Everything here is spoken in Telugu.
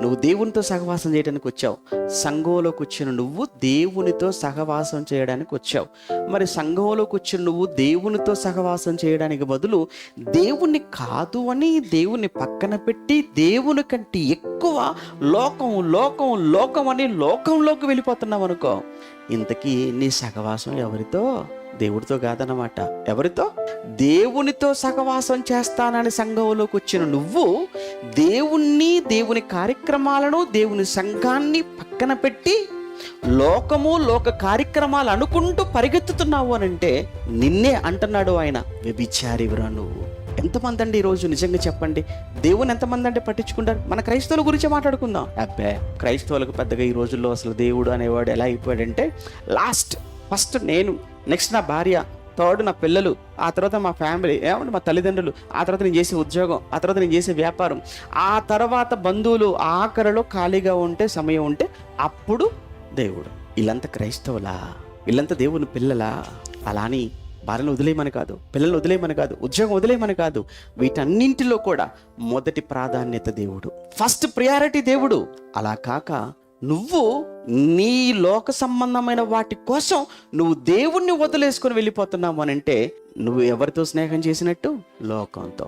నువ్వు దేవునితో సహవాసం చేయడానికి వచ్చావు. సంఘంలోకి వచ్చిన నువ్వు దేవునితో సహవాసం చేయడానికి వచ్చావు. మరి సంఘంలోకి వచ్చిన నువ్వు దేవునితో సహవాసం చేయడానికి బదులు దేవుణ్ణి కాదు అని దేవుని పక్కన పెట్టి దేవుని కంటే ఎక్కువ లోకం లోకం లోకం అని లోకంలోకి వెళ్ళిపోతున్నావు అనుకో, ఇంతకీ నీ సహవాసం ఎవరితో? దేవుడితో కాదన్నమాట. ఎవరితో? దేవునితో సహవాసం చేస్తానని సంఘంలోకి వచ్చిన నువ్వు దేవుణ్ణి, దేవుని కార్యక్రమాలను, దేవుని సంఘాన్ని పక్కన పెట్టి లోకము లోక కార్యక్రమాలు అనుకుంటూ పరిగెత్తుతున్నావు అనంటే నిన్నే అంటున్నాడు ఆయన, వ్యభిచారివిరా నువ్వు. ఎంతమంది అండి ఈరోజు నిజంగా చెప్పండి, దేవుని ఎంతమంది అంటే పట్టించుకుంటారు? మన క్రైస్తవుల గురించి మాట్లాడుకుందాం. అబ్బే, క్రైస్తవులకు పెద్దగా ఈ రోజుల్లో అసలు దేవుడు అనేవాడు ఎలా అయిపోయాడంటే, ఫస్ట్ నేను, నెక్స్ట్ నా భార్య, థర్డ్ నా పిల్లలు, ఆ తర్వాత మా ఫ్యామిలీ, ఏమంటే మా తల్లిదండ్రులు, ఆ తర్వాత నేను చేసే ఉద్యోగం, ఆ తర్వాత నేను చేసే వ్యాపారం, ఆ తర్వాత బంధువులు, ఆఖరిలో ఖాళీగా ఉంటే సమయం ఉంటే అప్పుడు దేవుడు. వీళ్ళంతా క్రైస్తవులా? వీళ్ళంతా దేవుని పిల్లలా? అలా అని భార్యను వదిలేయమని కాదు, పిల్లల్ని వదిలేయమని కాదు, ఉద్యోగం వదిలేయమని కాదు. వీటన్నింటిలో కూడా మొదటి ప్రాధాన్యత దేవుడు, ఫస్ట్ ప్రియారిటీ దేవుడు. అలా కాక నువ్వు నీ లోక సంబంధమైన వాటి కోసం నువ్వు దేవుణ్ణి వదిలేసుకొని వెళ్ళిపోతున్నావు అని అంటే నువ్వు ఎవరితో స్నేహం చేసినట్టు? లోకంతో.